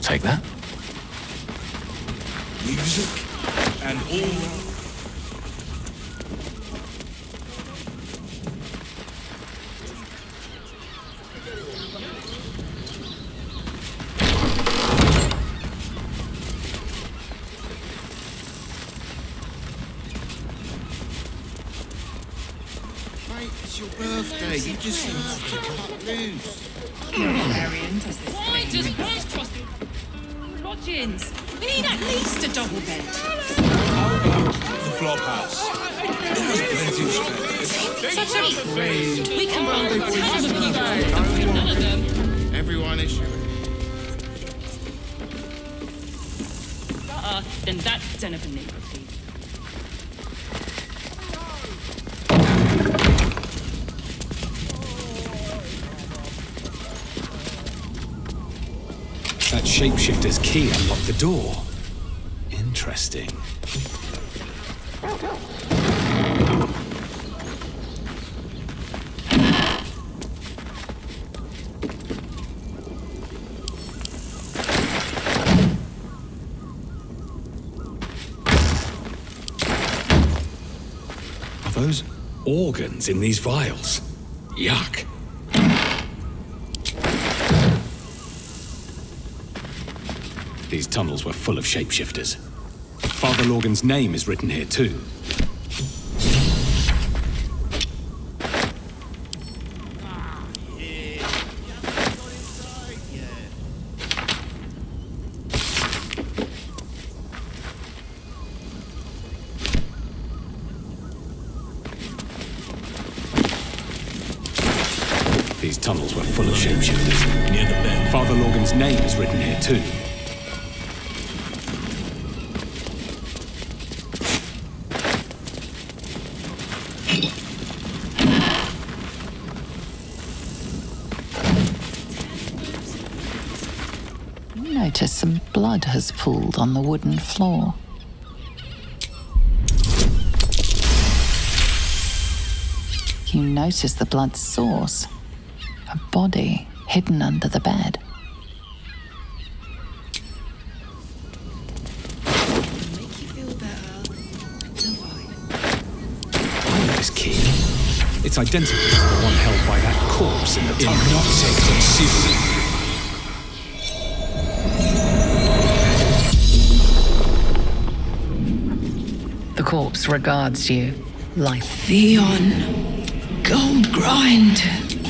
take that. Music and all. Mate, it's your birthday. You just need to cut loose. Variant as this Why thing. does Bryce trust me? Lodgings. We need at least a double bed. How about the flop house? It has plenty of space. Such a great. We can run the tons of people. None of them. Everyone is Then that den of a neighbor, please. That shapeshifter's key unlocked the door. Interesting. Are those organs in these vials? Yuck. These tunnels were full of shapeshifters. Father Lorgan's name is written here too. These tunnels were full of shapeshifters. Near the bed. Father Lorgan's name is written here too. You notice some blood has pooled on the wooden floor. You notice the blood's source. A body hidden under the bed. Make you feel better. Don't worry. I know this key. It's identical to the one held by that corpse in the tunnel. Not taken seriously. The corpse regards you, life. Theon, gold grind,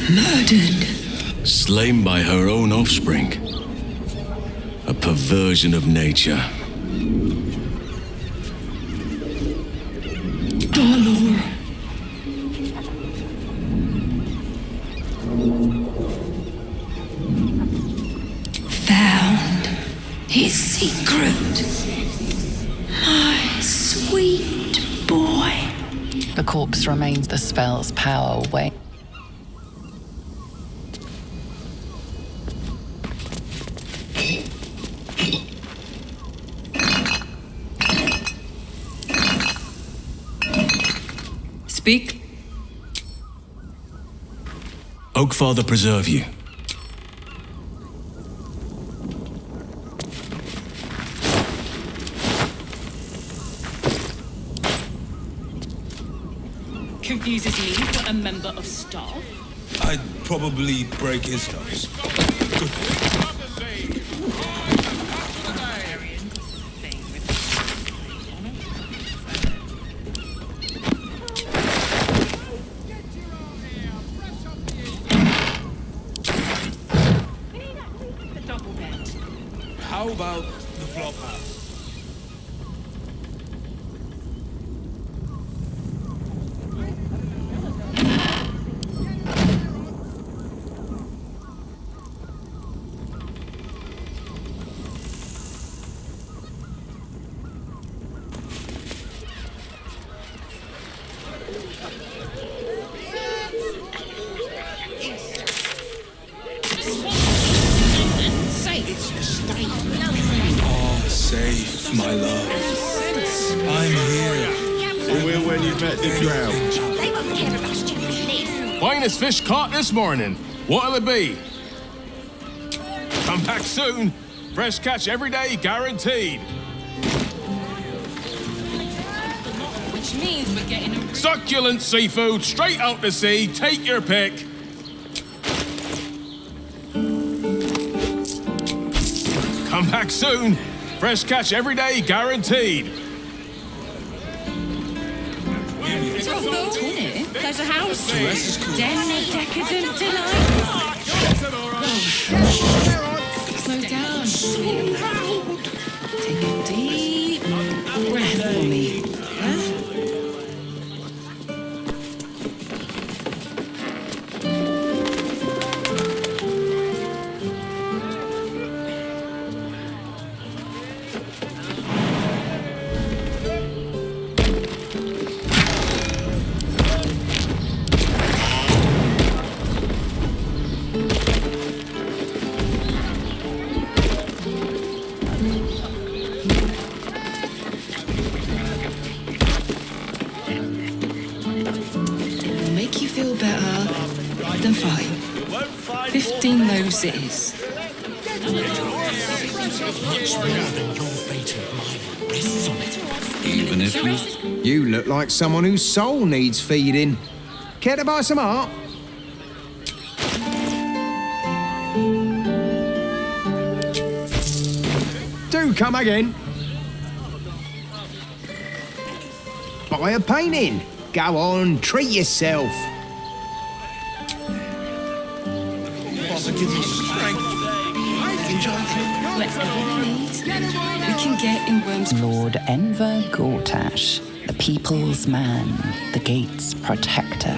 murdered. Slain by her own offspring. A perversion of nature. Baldur. Found his secret. My sweet boy. The corpse remains the spell's power away. Speak. Oakfather preserve you. Confuses me for a member of staff. I'd probably break his nose. Good. The double bed. How about the flop house? Oh, safe, my love. I'm here. We're when you met the drow. They won't care about stupid leaves. Finest fish caught this morning. What'll it be? Come back soon. Fresh catch every day, guaranteed. Which means we're getting a... Succulent seafood, straight out the sea. Take your pick. Come back soon. Fresh catch every day, guaranteed. Pleasure house. Den decadent delight. Slow down, sweetie. Take a deep breath for me. Huh? Make you feel better, then fine. 15 loaves it is. Even if you look like someone whose soul needs feeding. Care to buy some art? Do come again. Buy a painting. Go on, treat yourself. Whatever we need, we can get in Worm's Lord Enver Gortash, the people's man, the gate's protector.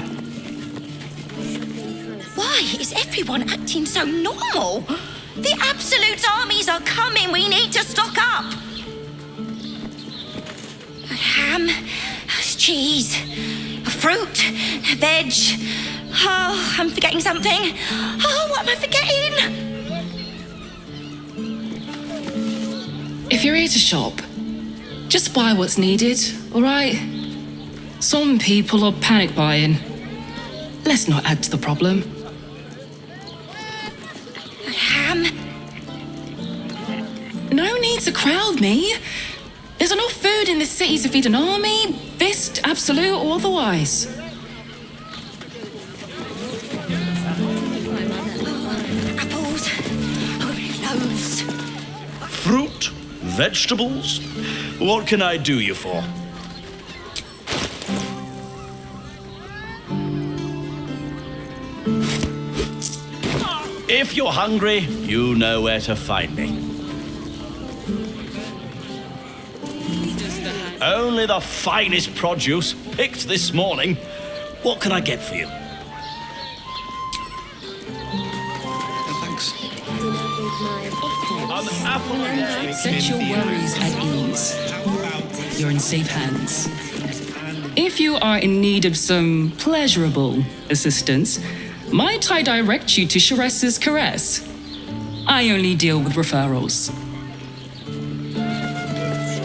Why is everyone acting so normal? The Absolute armies are coming. We need to stock up. A ham, cheese, fruit, veg. Oh, I'm forgetting something. Oh, what am I forgetting? If you're here to shop, just buy what's needed, all right? Some people are panic buying. Let's not add to the problem. A ham. No need to crowd me. There's enough food in this city to feed an army, fist, absolute, or otherwise. Apples. Oh, loaves. Fruit? Vegetables? What can I do you for? If you're hungry, you know where to find me. Only the finest produce, picked this morning. What can I get for you? Thanks. An apple a day. Set your worries at ease. You're in safe hands. If you are in need of some pleasurable assistance, might I direct you to Shares's Caress? I only deal with referrals.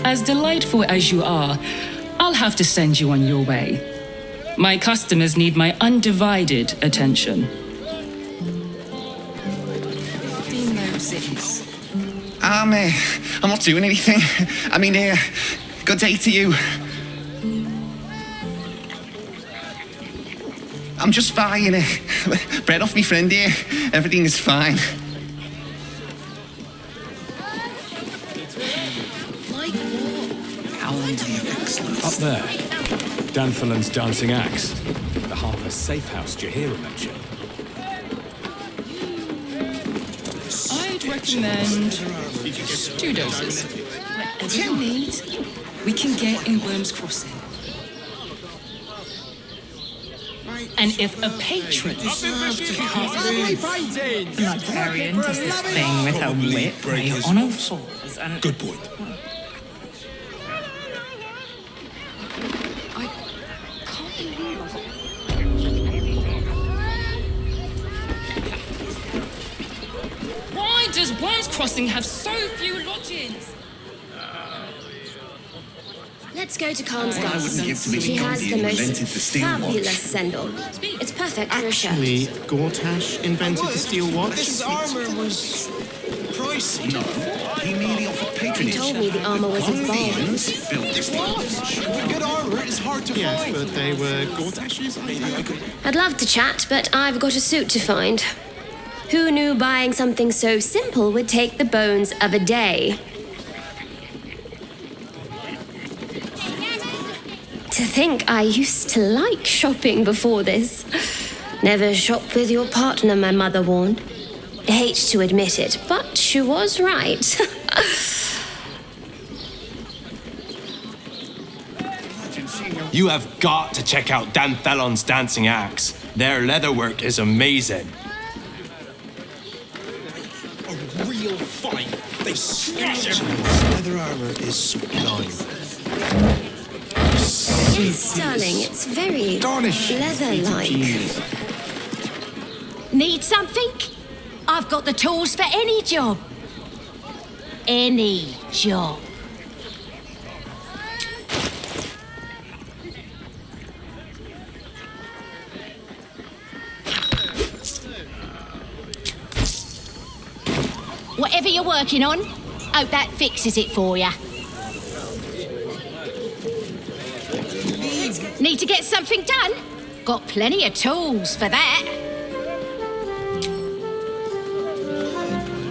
As delightful as you are, I'll have to send you on your way. My customers need my undivided attention. 15 loaves it is. I'm not doing anything. I mean, good day to you. I'm just buying bread off my friend here. Everything is fine. Like what? Up there, Danthelon's dancing axe. The Harper's safe house Jahira mentioned. I'd recommend 2 doses. Whatever you need, we can get in Worm's Crossing. And if a patron Librarian does this thing with her whip on all fours and... Good point. Why does Worm's Crossing have so few lodgings? Let's go to Khan's I wouldn't give to Gardens. She has the invented the most steel fabulous watch. sendal. It's perfect for a shirt. Actually, Gortash invented the steel watch. This armor was choice. No, he merely offered You patronage. told me the armor was his ball. Gondians built this thing. Good armor is hard to find. But they were Gortashes. I'd love to chat, but I've got a suit to find. Who knew buying something so simple would take the bones of a day? To think I used to like shopping before this. Never shop with your partner, my mother warned. Hate to admit it, but she was right. You have got to check out Danthelon's dancing axe. Their leatherwork is amazing. A real fight. They smash everyone. Leather armor is sublime. Sterling, it's very leather-like. Need something? I've got the tools for any job. Any job. Whatever you're working on, hope that fixes it for you. Need to get something done? Got plenty of tools for that.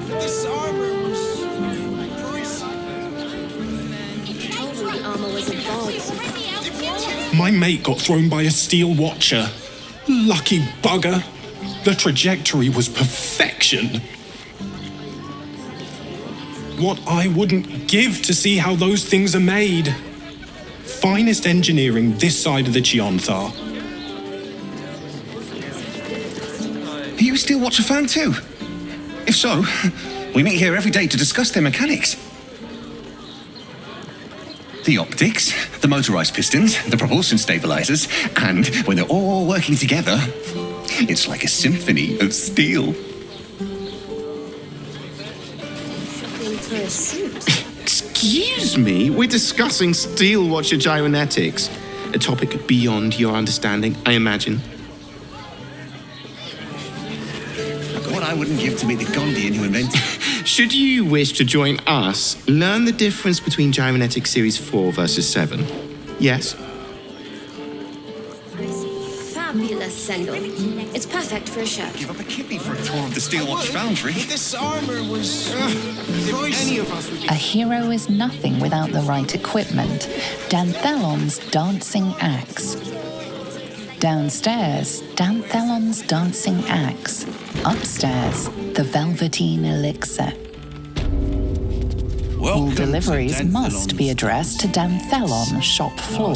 This armor was You told me the armor was a god. My mate got thrown by a steel watcher. Lucky bugger. The trajectory was perfection. What I wouldn't give to see how those things are made. Finest engineering this side of the Chionthar. Are you a Steel Watcher fan too? If so, we meet here every day to discuss their mechanics. The optics, the motorized pistons, the propulsion stabilizers, and when they're all working together, it's like a symphony of steel. Shopping for a suit. Excuse me, we're discussing steel watcher gyromatics. A topic beyond your understanding, I imagine. What I wouldn't give to meet the Gondian who invented it. Should you wish to join us, learn the difference between Gyronetic Series 4 versus 7. Yes? Fabulous, Sendel. It's perfect for a shirt. Give up a kidney for a tour of the Steel Watch Foundry. This armor was any of us would be. A hero is nothing without the right equipment. Danthelon's dancing axe. Downstairs, Danthelon's dancing axe. Upstairs, the velveteen elixir. All deliveries must be addressed to Danthelon shop floor.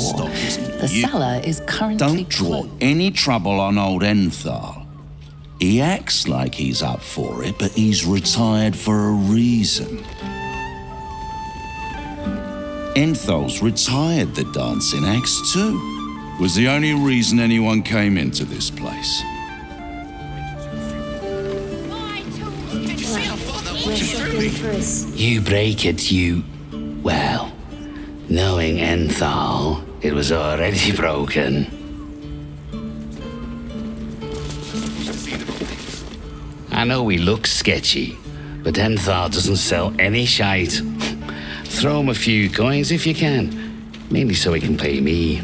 The cellar is currently Don't draw any trouble on old Enthal. He acts like he's up for it, but he's retired for a reason. Enthal's retired the dancing axe too. Was the only reason anyone came into this place. We're shopping for a suit. You break it, you... Well, knowing Enthal, it was already broken. I know we look sketchy, but Enthal doesn't sell any shite. Throw him a few coins if you can, mainly so he can pay me.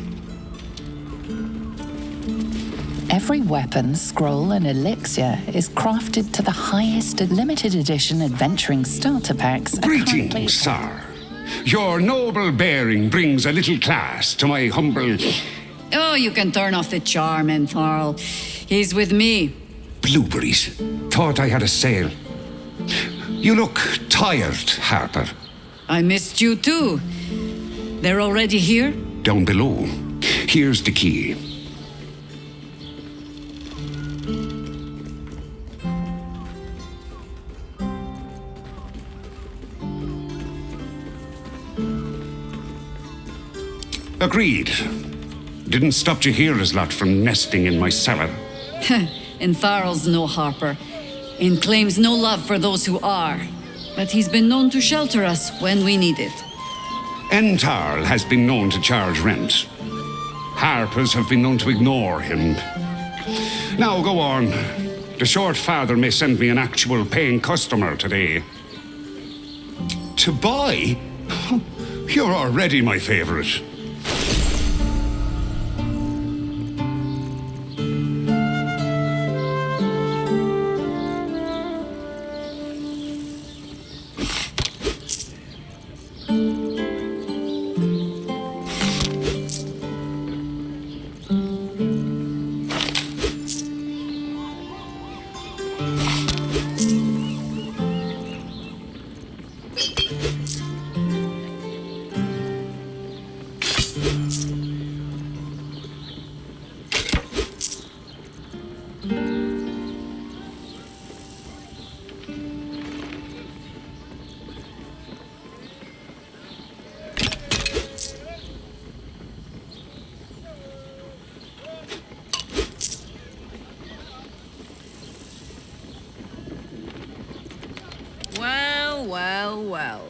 Every weapon, scroll, and elixir is crafted to the highest limited edition adventuring starter packs. Greetings, sir. Your noble bearing brings a little class to my humble... Oh, you can turn off the charm, Enthal. He's with me. Blueberries. Thought I had a sale. You look tired, Harper. I missed you too. They're already here? Down below. Here's the key. Agreed. Didn't stop you heroes lot from nesting in my cellar. Enthal's no Harper, and claims no love for those who are. But he's been known to shelter us when we need it. Enthal has been known to charge rent. Harpers have been known to ignore him. Now go on. The short father may send me an actual paying customer today. to buy? You're already my favorite. Well, well, well.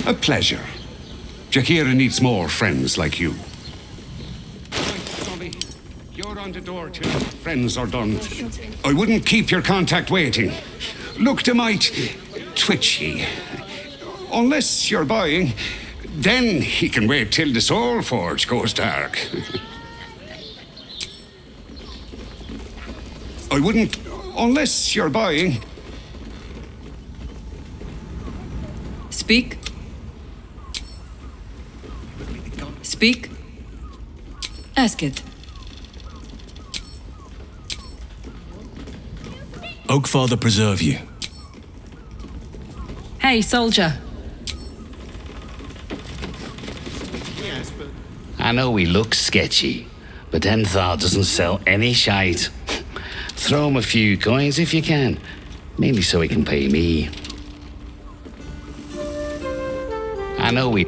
A pleasure. Jaheira needs more friends like you. Tommy, you're on the door too. Friends are done. I wouldn't keep your contact waiting. Look, they might twitchy. Unless you're buying, then he can wait till the Soul Forge goes dark. I wouldn't, unless you're buying. Speak. Speak. Ask it. Oakfather preserve you. Hey, soldier. I know we look sketchy, but Danthelon doesn't sell any shite. Throw him a few coins if you can, mainly so he can pay me. I know we...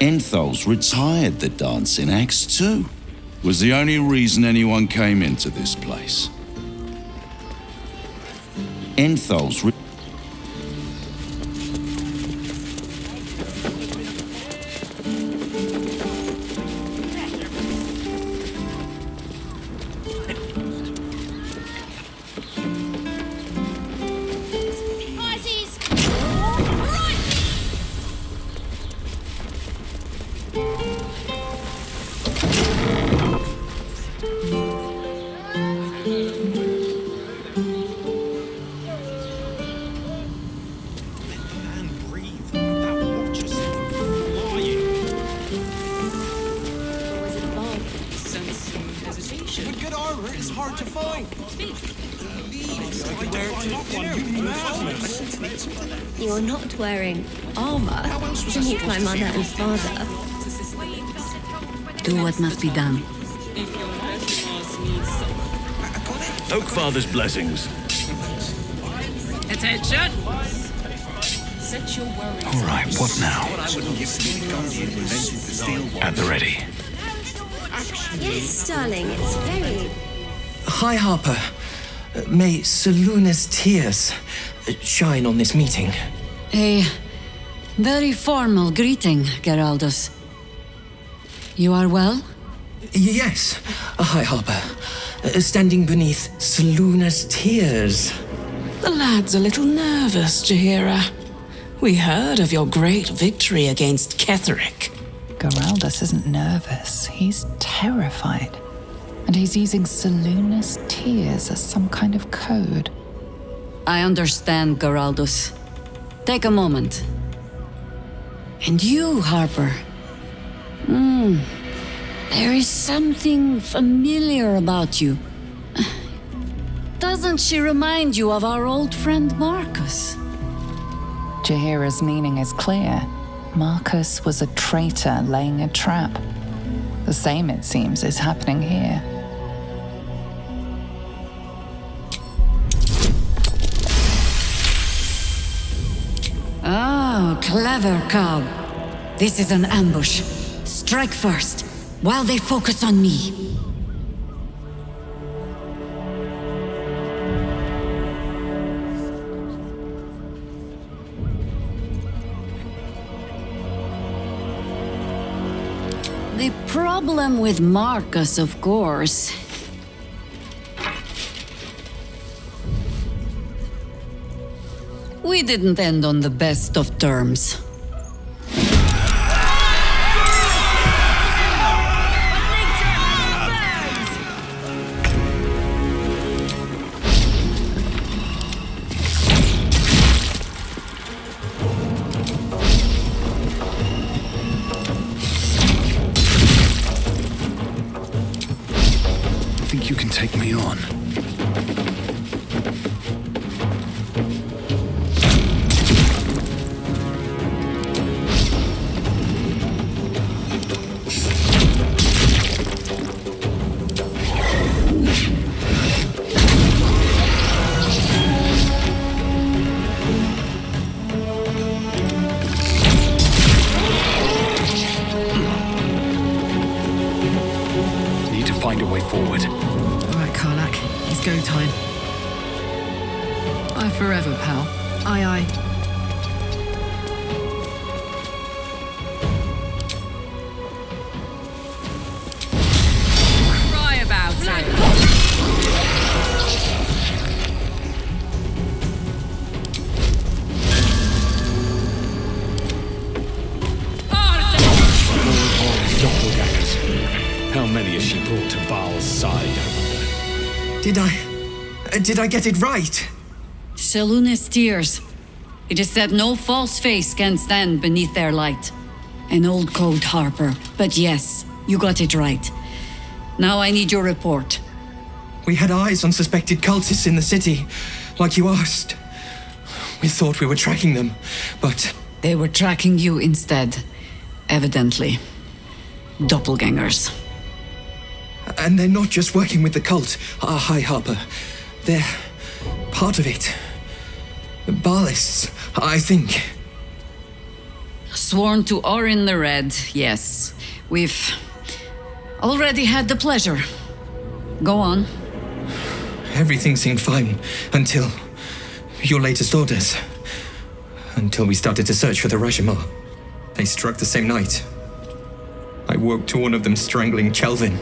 Enthal's retired the dancing axe too. Was the only reason anyone came into this place. Enthal's You're not wearing armor to meet my mother and father. Do what must be done. Oakfather's blessings. Attention! Set your worries. All right, what now? At the ready. Yes, darling, it's very... High Harper, may Seluna's tears shine on this meeting. A very formal greeting, Geraldus. You are well? Yes, High Harper. Standing beneath Seluna's tears. The lad's a little nervous, Jaheira. We heard of your great victory against Ketheric. Geraldus isn't nervous. He's terrified. And he's using Selûne's tears as some kind of code. I understand, Geraldus. Take a moment. And you, Harper. There is something familiar about you. Doesn't she remind you of our old friend Marcus? Jaheira's meaning is clear. Marcus was a traitor laying a trap. The same, it seems, is happening here. Oh, clever cow. This is an ambush. Strike first, while they focus on me. The problem with Marcus, of course, we didn't end on the best of terms. Think you can take me on? Find a way forward. All right, Karlak. It's go time. Aye forever, pal. Aye, aye. Cry about it. How many has she brought to Baal's side, I wonder? Did I get it right? Selûne's tears. It is said no false face can stand beneath their light. An old code, Harper. But yes, you got it right. Now I need your report. We had eyes on suspected cultists in the city, like you asked. We thought we were tracking them, but... They were tracking you instead. Evidently. Doppelgangers. And they're not just working with the cult, High Harper. They're part of it. Baalists, I think. Sworn to Orin the Red, yes. We've already had the pleasure. Go on. Everything seemed fine until your latest orders. Until we started to search for the Rashomar. They struck the same night. I woke to one of them strangling Chelvin.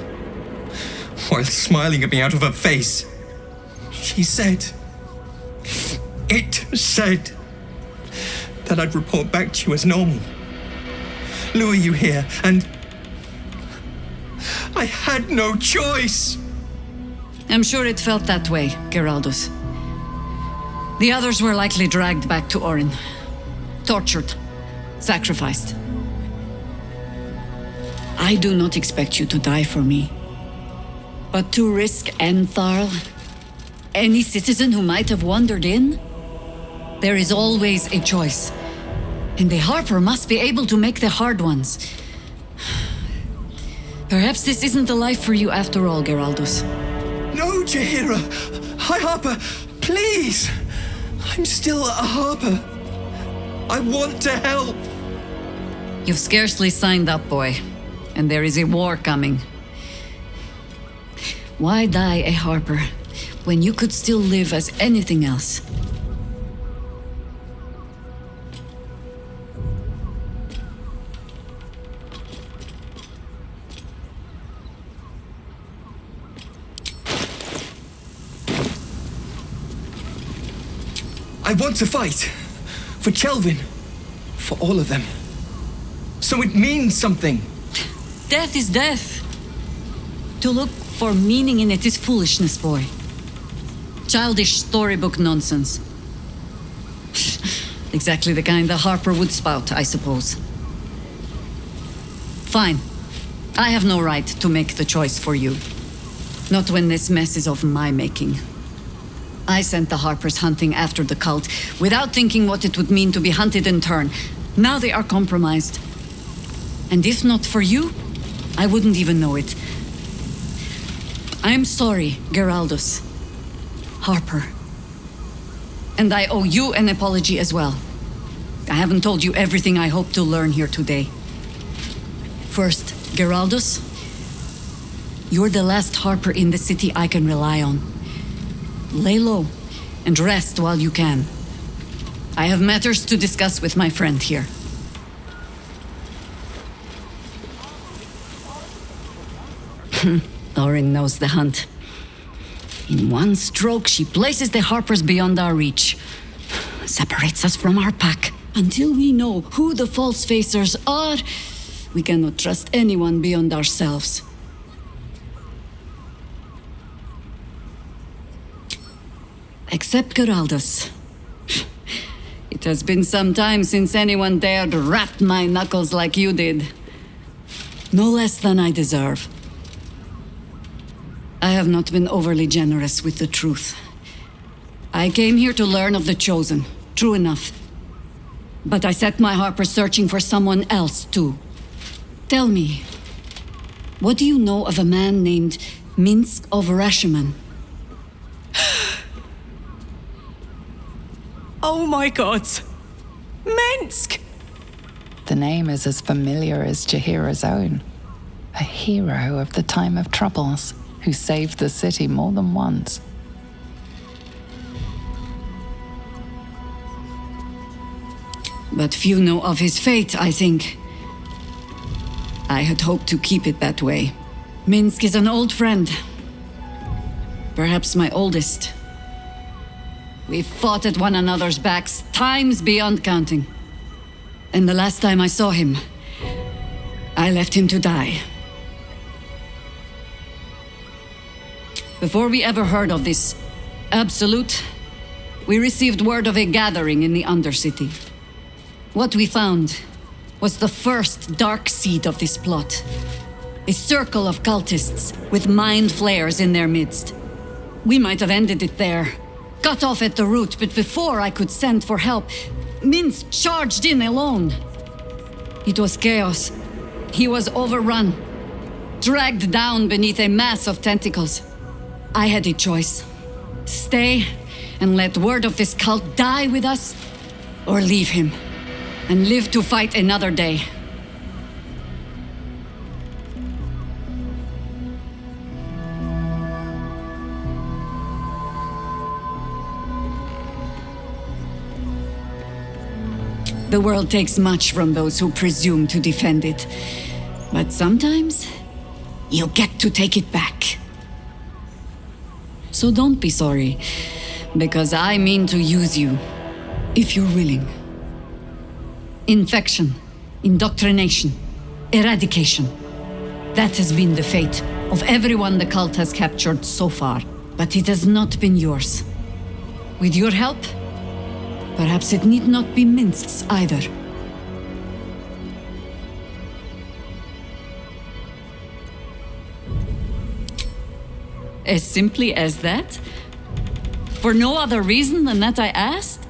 While smiling at me out of her face, she said... It said... that I'd report back to you as normal. Lure you here, and... I had no choice! I'm sure it felt that way, Geraldus. The others were likely dragged back to Orin. Tortured. Sacrificed. I do not expect you to die for me. But to risk Entharl, any citizen who might have wandered in, there is always a choice. And the Harper must be able to make the hard ones. Perhaps this isn't the life for you after all, Geraldus. No, Jaheira! High Harper, please! I'm still a Harper. I want to help! You've scarcely signed up, boy. And there is a war coming. Why die a Harper when you could still live as anything else? I want to fight. For Chelvin. For all of them. So it means something. Death is death. To look for meaning in it is foolishness, boy. Childish storybook nonsense. Exactly the kind the Harper would spout, I suppose. Fine. I have no right to make the choice for you. Not when this mess is of my making. I sent the Harpers hunting after the cult, without thinking what it would mean to be hunted in turn. Now they are compromised. And if not for you, I wouldn't even know it. I'm sorry, Geraldus. Harper. And I owe you an apology as well. I haven't told you everything I hope to learn here today. First, Geraldus, you're the last Harper in the city I can rely on. Lay low and rest while you can. I have matters to discuss with my friend here. Lauren knows the hunt. In one stroke, she places the Harpers beyond our reach. Separates us from our pack. Until we know who the false facers are, we cannot trust anyone beyond ourselves. Except Geraldus. It has been some time since anyone dared rap my knuckles like you did. No less than I deserve. I have not been overly generous with the truth. I came here to learn of the Chosen, true enough. But I set my Harper searching for someone else, too. Tell me, what do you know of a man named Minsk of Rashomon? Oh my god! Minsk! The name is as familiar as Jaheira's own. A hero of the time of troubles, who saved the city more than once. But few know of his fate, I think. I had hoped to keep it that way. Minsk is an old friend. Perhaps my oldest. We've fought at one another's backs times beyond counting. And the last time I saw him, I left him to die. Before we ever heard of this Absolute, we received word of a gathering in the Undercity. What we found was the first dark seed of this plot. A circle of cultists with mind flayers in their midst. We might have ended it there, cut off at the root, but before I could send for help, Minsk charged in alone. It was chaos. He was overrun, dragged down beneath a mass of tentacles. I had a choice. Stay and let word of this cult die with us, or leave him and live to fight another day. The world takes much from those who presume to defend it. But sometimes, you get to take it back. So don't be sorry, because I mean to use you, if you're willing. Infection, indoctrination, eradication. That has been the fate of everyone the cult has captured so far, but it has not been yours. With your help, perhaps it need not be Minsk's either. As simply as that? For no other reason than that I asked?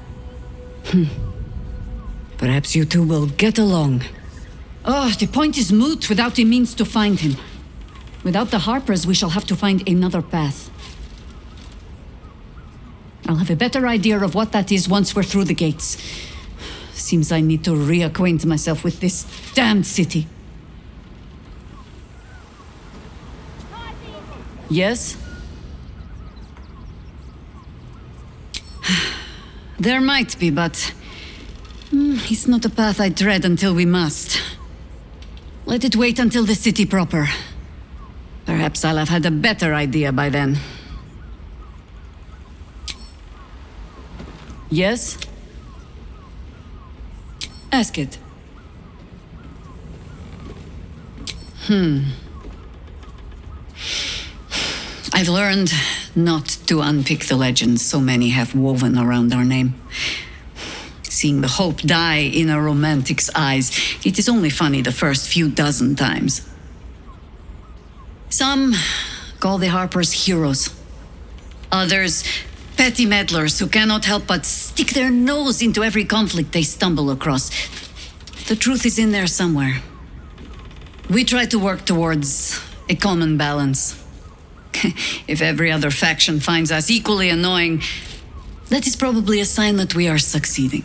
Perhaps you two will get along. Oh, the point is moot without a means to find him. Without the Harpers, we shall have to find another path. I'll have a better idea of what that is once we're through the gates. Seems I need to reacquaint myself with this damned city. Yes? There might be, but it's not a path I tread until we must. Let it wait until the city proper. Perhaps I'll have had a better idea by then. Yes? Ask it. I've learned not to unpick the legends so many have woven around our name. Seeing the hope die in a romantic's eyes, it is only funny the first few dozen times. Some call the Harpers heroes. Others, petty meddlers who cannot help but stick their nose into every conflict they stumble across. The truth is in there somewhere. We try to work towards a common balance. If every other faction finds us equally annoying, that is probably a sign that we are succeeding.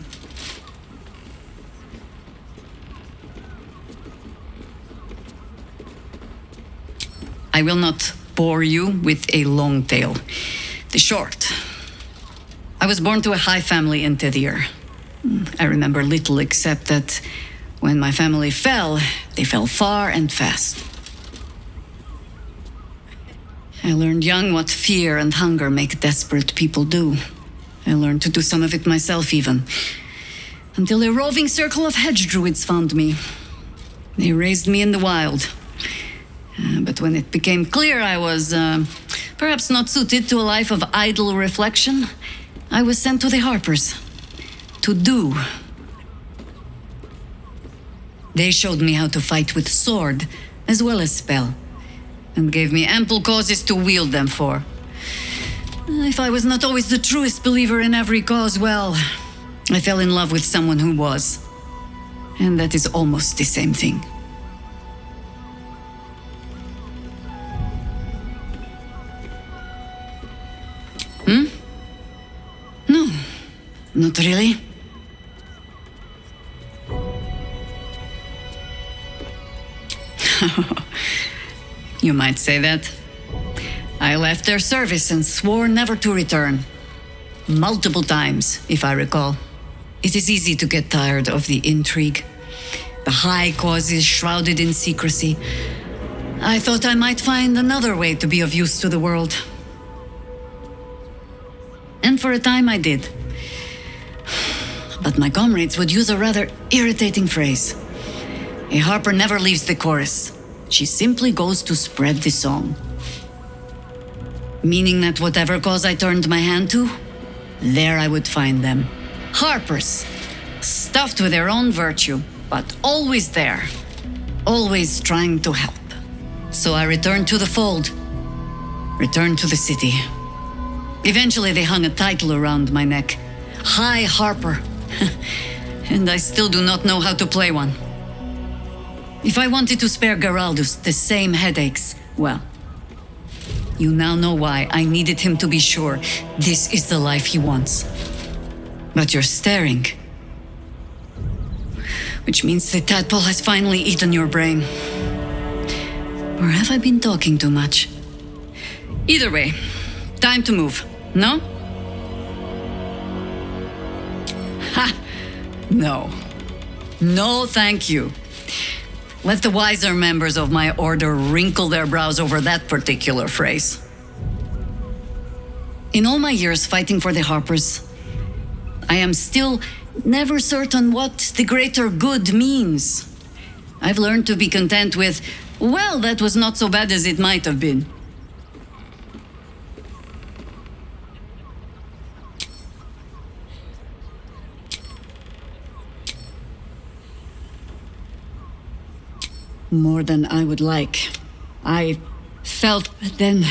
I will not bore you with a long tale. The short. I was born to a high family in Tedir. I remember little except that when my family fell, they fell far and fast. I learned young what fear and hunger make desperate people do. I learned to do some of it myself even. Until a roving circle of hedge druids found me. They raised me in the wild. But when it became clear I was perhaps not suited to a life of idle reflection, I was sent to the Harpers. To do. They showed me how to fight with sword, as well as spell, and gave me ample causes to wield them for. If I was not always the truest believer in every cause, well, I fell in love with someone who was. And that is almost the same thing. No, not really. You might say that. I left their service and swore never to return. Multiple times, if I recall. It is easy to get tired of the intrigue. The high causes shrouded in secrecy. I thought I might find another way to be of use to the world. And for a time I did. But my comrades would use a rather irritating phrase. A harper never leaves the chorus. She simply goes to spread the song. Meaning that whatever cause I turned my hand to, there I would find them. Harpers, stuffed with their own virtue, but always there. Always trying to help. So I returned to the fold. Returned to the city. Eventually they hung a title around my neck. High Harper. And I still do not know how to play one. If I wanted to spare Geraldus the same headaches, well, you now know why I needed him to be sure this is the life he wants. But you're staring. Which means the tadpole has finally eaten your brain. Or have I been talking too much? Either way, time to move, no? Ha! No. No, thank you. Let the wiser members of my order wrinkle their brows over that particular phrase. In all my years fighting for the Harpers, I am still never certain what the greater good means. I've learned to be content with, well, that was not so bad as it might have been. More than I would like. I felt, but then,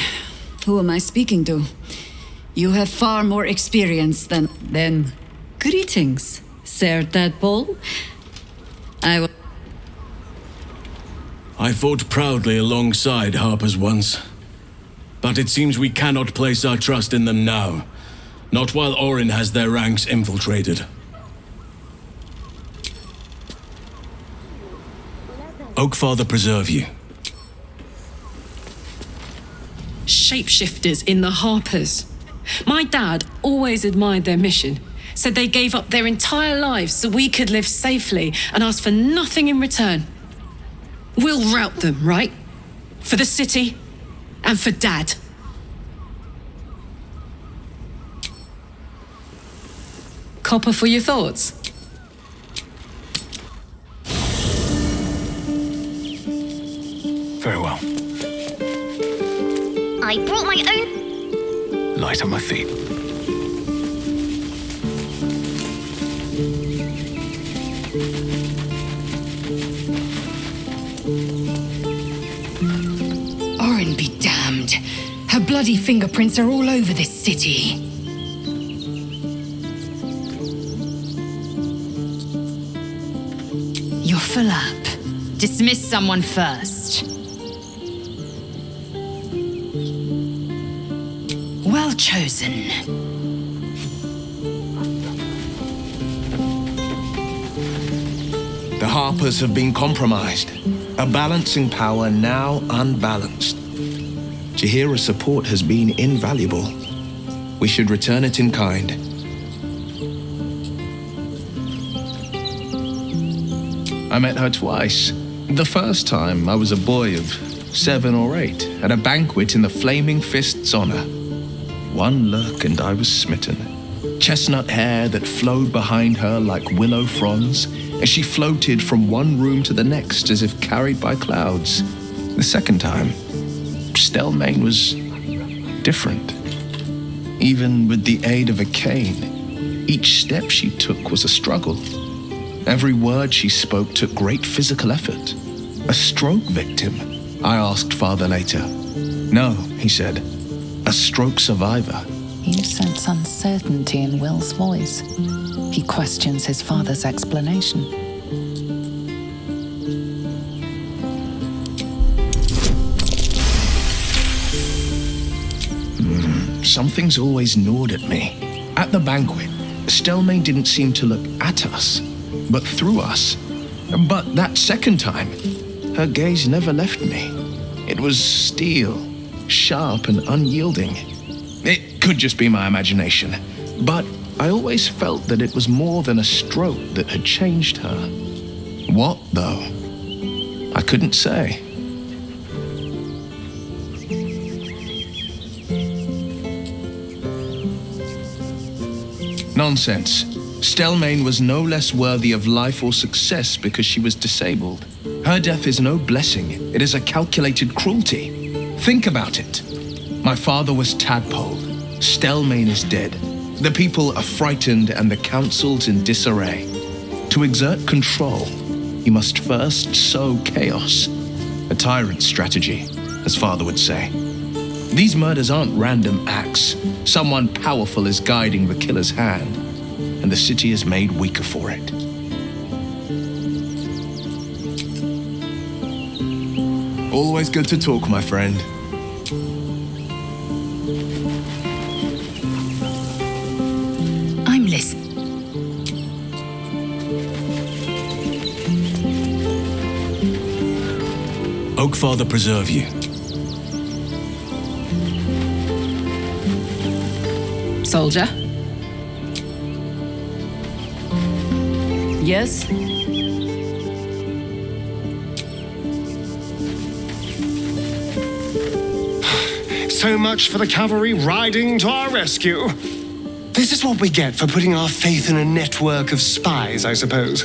who am I speaking to? You have far more experience than... Greetings, Sir Tadpole. I fought proudly alongside Harpers once. But it seems we cannot place our trust in them now. Not while Orin has their ranks infiltrated. Oakfather preserve you. Shapeshifters in the Harpers. My dad always admired their mission. Said they gave up their entire lives so we could live safely and asked for nothing in return. We'll rout them, right? For the city and for Dad. Copper for your thoughts? Very well. I brought my own... Light on my feet. Orin be damned. Her bloody fingerprints are all over this city. You're full up. Dismiss someone first. Well chosen. The Harpers have been compromised. A balancing power now unbalanced. Jaheira's support has been invaluable. We should return it in kind. I met her twice. The first time I was a boy of 7 or 8 at a banquet in the Flaming Fist's honor. One look and I was smitten. Chestnut hair that flowed behind her like willow fronds as she floated from one room to the next as if carried by clouds. The second time, Stelmane was different. Even with the aid of a cane, each step she took was a struggle. Every word she spoke took great physical effort. A stroke victim? I asked Father later. No, he said. A stroke survivor. You sense uncertainty in Will's voice. He questions his father's explanation. Something's always gnawed at me. At the banquet, Stelmane didn't seem to look at us, but through us. But that second time, her gaze never left me. It was steel, sharp and unyielding. It could just be my imagination, but I always felt that it was more than a stroke that had changed her. What, though? I couldn't say. Nonsense. Stelmane was no less worthy of life or success because she was disabled. Her death is no blessing. It is a calculated cruelty. Think about it. My father was tadpoled. Stelmane is dead. The people are frightened and the council's in disarray. To exert control, you must first sow chaos. A tyrant's strategy, as father would say. These murders aren't random acts. Someone powerful is guiding the killer's hand, and the city is made weaker for it. Always good to talk, my friend. I'm listening. Oakfather preserve you. Soldier? Yes? So much for the cavalry riding to our rescue. This is what we get for putting our faith in a network of spies, I suppose.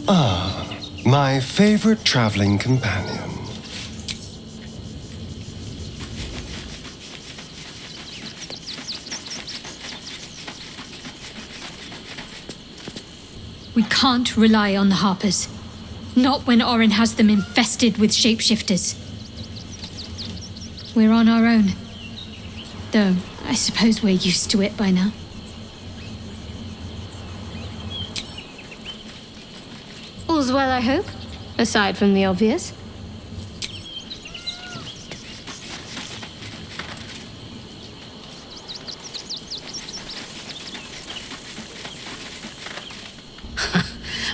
Ah, my favorite traveling companion. We can't rely on the Harpers. Not when Orin has them infested with shapeshifters. We're on our own. Though, I suppose we're used to it by now. All's well, I hope, aside from the obvious.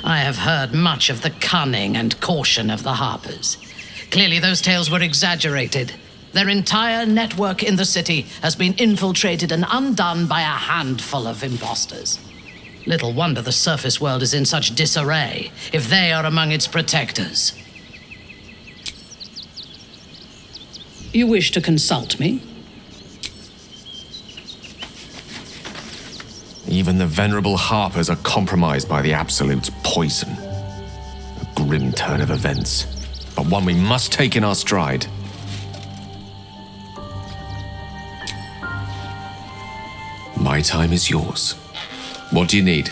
I have heard much of the cunning and caution of the Harpers. Clearly those tales were exaggerated. Their entire network in the city has been infiltrated and undone by a handful of imposters. Little wonder the surface world is in such disarray, if they are among its protectors. You wish to consult me? Even the venerable Harpers are compromised by the Absolute's poison. A grim turn of events. but one we must take in our stride. My time is yours. What do you need?